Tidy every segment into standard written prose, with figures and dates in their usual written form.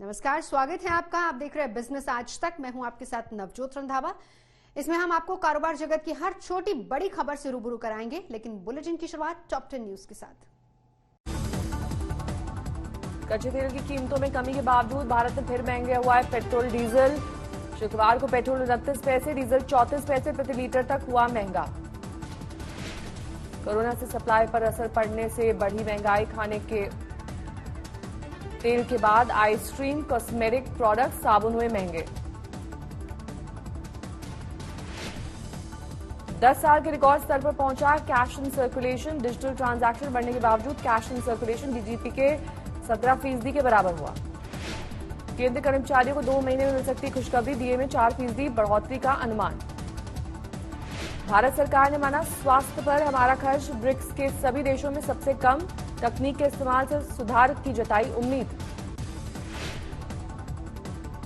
नमस्कार, स्वागत है आपका। आप देख रहे हैं बिजनेस आज तक। मैं हूं आपके साथ नवजोत रंधावा। इसमें हम आपको कारोबार जगत की हर छोटी बड़ी खबर से रूबरू कराएंगे, लेकिन बुलेटिन की शुरुआत टॉप 10 न्यूज के साथ। कच्चे तेल की कीमतों में कमी के बावजूद भारत में फिर महंगा हुआ है पेट्रोल डीजल। शुक्रवार को पेट्रोल 29 पैसे, डीजल 34 पैसे प्रति लीटर तक हुआ महंगा। कोरोना से सप्लाई पर असर पड़ने से बढ़ी महंगाई। खाने के तेल के बाद आइसक्रीम, कॉस्मेटिक प्रोडक्ट, साबुन हुए महंगे। 10 साल के रिकॉर्ड स्तर पर पहुंचा cash in circulation. Digital transaction बढ़ने के बावजूद कैश इन सर्कुलेशन डीजीपी के 17% के बराबर हुआ। केंद्रीय कर्मचारियों को 2 महीने में मिल सकती खुशखबरी, डीए में 4% बढ़ोतरी का अनुमान। भारत सरकार ने माना स्वास्थ्य पर हमारा खर्च ब्रिक्स के सभी देशों में सबसे कम। तकनीक के इस्तेमाल से सुधार की जताई उम्मीद।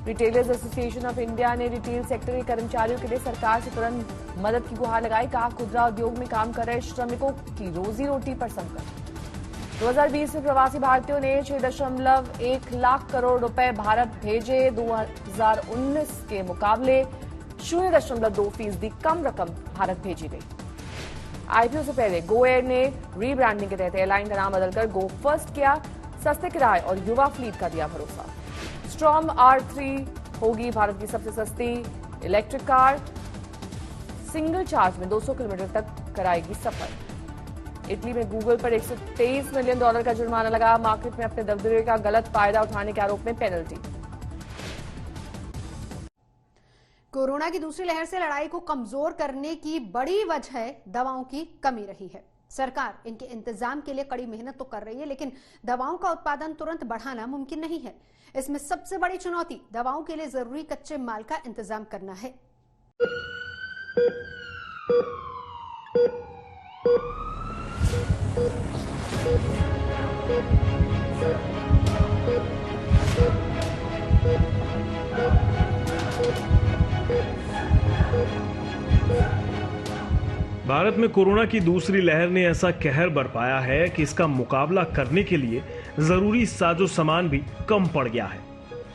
रिटेलर्स एसोसिएशन ऑफ इंडिया ने रिटेल सेक्टर के कर्मचारियों के लिए सरकार से तुरंत मदद की गुहार लगाई। कहा, खुदरा उद्योग में काम कर रहे श्रमिकों की रोजी रोटी पर संकट। 2020 में प्रवासी भारतीयों ने 6.1 लाख करोड़ रुपए भारत भेजे। 2019 के मुकाबले 0.2% कम रकम भारत भेजी गई। आईपीओ से पहले गो एयर ने रीब्रांडिंग के तहत एयरलाइन का नाम बदलकर गो फर्स्ट किया। सस्ते किराए और युवा फ्लीट का दिया भरोसा। स्टॉर्म R3 होगी भारत की सबसे सस्ती इलेक्ट्रिक कार। सिंगल चार्ज में 200 किलोमीटर तक कराएगी सफर। इटली में गूगल पर $123 मिलियन का जुर्माना लगा। मार्केट में अपने दबदबे का गलत फायदा उठाने के आरोप में पेनल्टी। कोरोना की दूसरी लहर से लड़ाई को कमजोर करने की बड़ी वजह दवाओं की कमी रही है। सरकार इनके इंतजाम के लिए कड़ी मेहनत तो कर रही है, लेकिन दवाओं का उत्पादन तुरंत बढ़ाना मुमकिन नहीं है। इसमें सबसे बड़ी चुनौती दवाओं के लिए जरूरी कच्चे माल का इंतजाम करना है। भारत में कोरोना की दूसरी लहर ने ऐसा कहर बरपाया है कि इसका मुकाबला करने के लिए जरूरी साजो सामान भी कम पड़ गया है।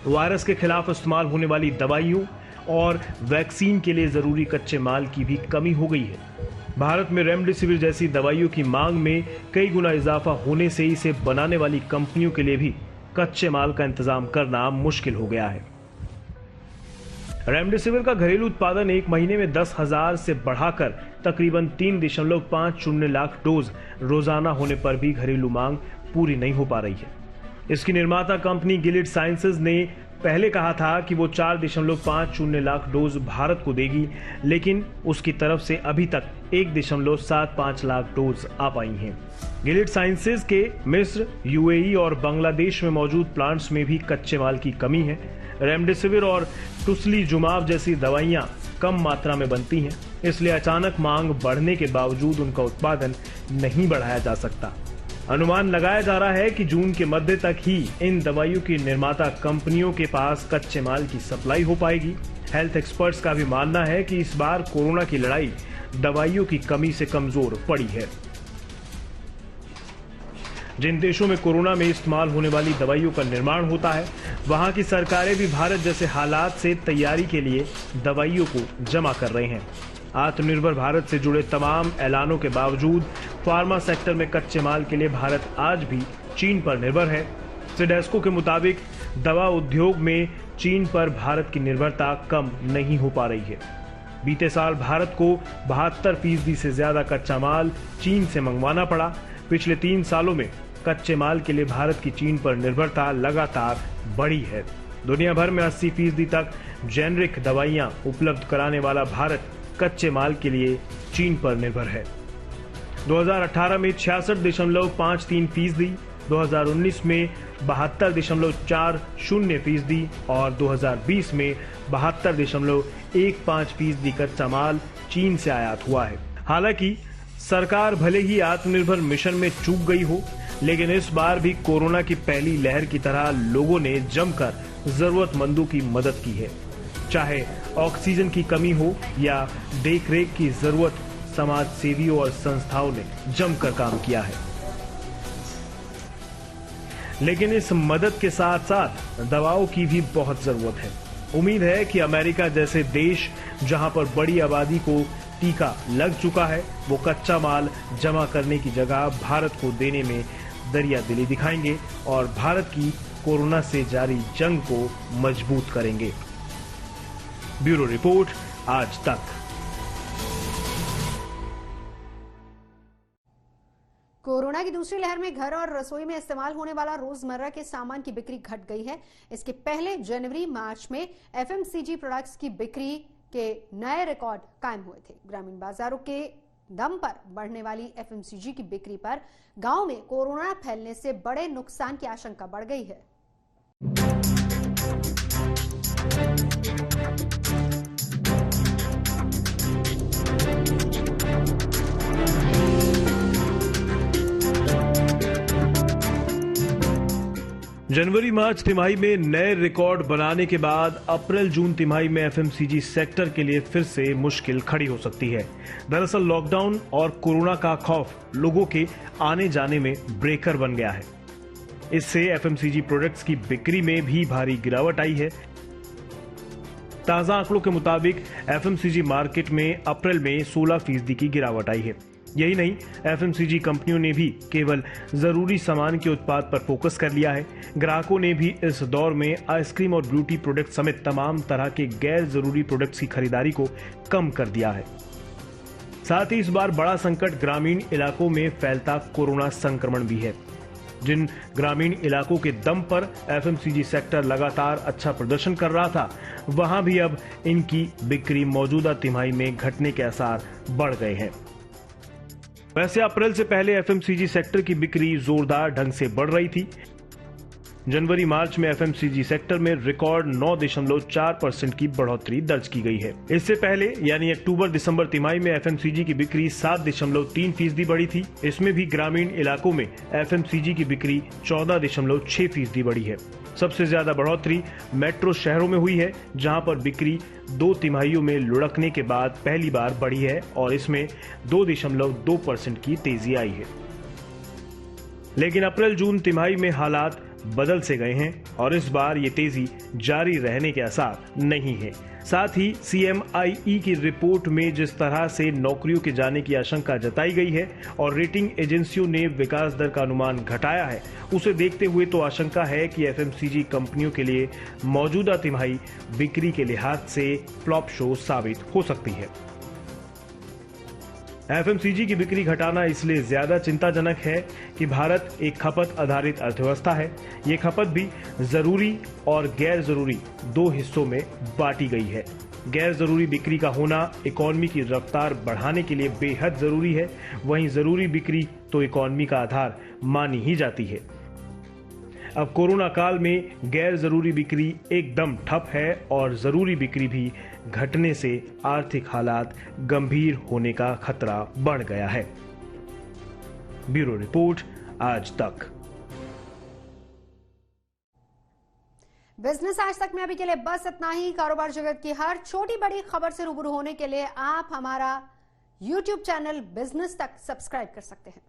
वायरस के खिलाफ इस्तेमाल होने वाली दवाइयों और वैक्सीन के लिए जरूरी कच्चे माल की भी कमी हो गई है। भारत में रेमडेसिविर जैसी दवाइयों की मांग में कई गुना इजाफा होने से इसे बनाने वाली कंपनियों के लिए भी कच्चे माल का इंतजाम करना मुश्किल हो गया है। रेमडेसिविर का घरेलू उत्पादन एक महीने में 10,000 से बढ़ाकर तकरीबन 3.50 लाख डोज रोजाना होने पर भी घरेलू मांग पूरी नहीं हो पा रही है। इसकी निर्माता कंपनी गिलिड साइंसेज ने पहले कहा था कि वो 4.50 लाख डोज भारत को देगी, लेकिन उसकी तरफ से अभी तक 1.75 लाख डोज आ पाई हैं। गिलिड साइंसेज के मिस्र, यूएई और बांग्लादेश में मौजूद प्लांट्स में भी कच्चे माल की कमी है। रेमडेसिविर और टुस्लीजुमाब जैसी दवाइयां कम मात्रा में बनती हैं, इसलिए अचानक मांग बढ़ने के बावजूद उनका उत्पादन नहीं बढ़ाया जा सकता। अनुमान लगाया जा रहा है कि जून के मध्य तक ही इन दवाइयों की निर्माता कंपनियों के पास कच्चे माल की सप्लाई हो पाएगी। हेल्थ एक्सपर्ट्स का भी मानना है कि इस बार कोरोना की लड़ाई दवाइयों की कमी से कमजोर पड़ी है। जिन देशों में कोरोना में इस्तेमाल होने वाली दवाइयों का निर्माण होता है, वहां की सरकारें भी भारत जैसे हालात से तैयारी के लिए दवाइयों को जमा कर रहे हैं। आत्मनिर्भर भारत से जुड़े तमाम ऐलानों के बावजूद फार्मा सेक्टर में कच्चे माल के लिए भारत आज भी चीन पर निर्भर है। सिडेस्को के मुताबिक दवा उद्योग में चीन पर भारत की निर्भरता कम नहीं हो पा रही है। बीते साल भारत को 72% से ज्यादा कच्चा माल चीन से मंगवाना पड़ा। पिछले 3 सालों में कच्चे माल के लिए भारत की चीन पर निर्भरता लगातार बढ़ी है। दुनिया भर में 80% तक जेनरिक दवाइयां उपलब्ध कराने वाला भारत कच्चे माल के लिए चीन पर निर्भर है। 2018 में 66.53%, 2019 में 72.40% और 2020 में 72.15% कच्चा माल चीन से आयात हुआ है। हालांकि सरकार भले ही आत्मनिर्भर मिशन में चूक गई हो, लेकिन इस बार भी कोरोना की पहली लहर की तरह लोगों ने जमकर जरूरतमंदों की मदद की है। चाहे ऑक्सीजन की कमी हो या देखरेख की जरूरत, समाज सेवियों और संस्थाओं ने जमकर काम किया है। लेकिन इस मदद के साथ साथ दवाओं की भी बहुत जरूरत है। उम्मीद है कि अमेरिका जैसे देश जहां पर बड़ी आबादी को टीका लग चुका है, वो कच्चा माल जमा करने की जगह भारत को देने में दरियादिली दिखाएंगे और भारत की कोरोना से जारी जंग को मजबूत करेंगे। ब्यूरो रिपोर्ट, आज तक। कोरोना की दूसरी लहर में घर और रसोई में इस्तेमाल होने वाला रोजमर्रा के सामान की बिक्री घट गई है। इसके पहले जनवरी-मार्च में एफएमसीजी प्रोडक्ट्स की बिक्री के नए रिकॉर्ड कायम हुए थे। ग्रामीण बाजारों के दम पर बढ़ने वाली एफएमसीजी की बिक्री पर गांव में कोरोना फैलने से बड़े नुकसान की आशंका बढ़ गई है। जनवरी मार्च तिमाही में नए रिकॉर्ड बनाने के बाद अप्रैल जून तिमाही में एफएमसीजी सेक्टर के लिए फिर से मुश्किल खड़ी हो सकती है। दरअसल लॉकडाउन और कोरोना का खौफ लोगों के आने जाने में ब्रेकर बन गया है। इससे एफएमसीजी प्रोडक्ट्स की बिक्री में भी भारी गिरावट आई है। ताजा आंकड़ों के मुताबिक एफएमसीजी मार्केट में अप्रैल में 16% की गिरावट आई है। यही नहीं, एफएमसीजी कंपनियों ने भी केवल जरूरी सामान के उत्पाद पर फोकस कर लिया है। ग्राहकों ने भी इस दौर में आइसक्रीम और ब्यूटी प्रोडक्ट समेत तमाम तरह के गैर जरूरी प्रोडक्ट्स की खरीदारी को कम कर दिया है। साथ ही इस बार बड़ा संकट ग्रामीण इलाकों में फैलता कोरोना संक्रमण भी है। जिन ग्रामीण इलाकों के दम पर एफएमसीजी सेक्टर लगातार अच्छा प्रदर्शन कर रहा था, वहां भी अब इनकी बिक्री मौजूदा तिमाही में घटने के आसार बढ़ गए हैं। वैसे अप्रैल से पहले एफएमसीजी सेक्टर की बिक्री जोरदार ढंग से बढ़ रही थी। जनवरी मार्च में एफएमसीजी सेक्टर में रिकॉर्ड 9.4% की बढ़ोतरी दर्ज की गई है। इससे पहले यानी अक्टूबर दिसंबर तिमाही में एफएमसीजी की बिक्री 7.3% बढ़ी थी। इसमें भी ग्रामीण इलाकों में एफएमसीजी की बिक्री 14.6% बढ़ी है। सबसे ज्यादा बढ़ोतरी मेट्रो शहरों में हुई है, जहां पर बिक्री 2 तिमाहियों में लुढ़कने के बाद पहली बार बढ़ी है और इसमें 2.2% की तेजी आई है। लेकिन अप्रैल जून तिमाही में हालात बदल से गए हैं और इस बार ये तेजी जारी रहने के आसार नहीं है। साथ ही CMIE की रिपोर्ट में जिस तरह से नौकरियों के जाने की आशंका जताई गई है और रेटिंग एजेंसियों ने विकास दर का अनुमान घटाया है, उसे देखते हुए तो आशंका है कि एफएमसीजी कंपनियों के लिए मौजूदा तिमाही बिक्री के लिहाज से फ्लॉप शो साबित हो सकती है। एफएमसीजी की बिक्री घटाना इसलिए ज्यादा चिंताजनक है कि भारत एक खपत आधारित अर्थव्यवस्था है। ये खपत भी जरूरी और गैर जरूरी 2 हिस्सों में बांटी गई है। गैर जरूरी बिक्री का होना इकोनॉमी की रफ्तार बढ़ाने के लिए बेहद जरूरी है, वहीं जरूरी बिक्री तो इकोनॉमी का आधार मानी ही जाती है। अब कोरोना काल में गैर जरूरी बिक्री एकदम ठप है और जरूरी बिक्री भी घटने से आर्थिक हालात गंभीर होने का खतरा बढ़ गया है। ब्यूरो रिपोर्ट, आज तक। बिजनेस आज तक में अभी के लिए बस इतना ही। कारोबार जगत की हर छोटी बड़ी खबर से रूबरू होने के लिए आप हमारा YouTube चैनल बिजनेस तक सब्सक्राइब कर सकते हैं।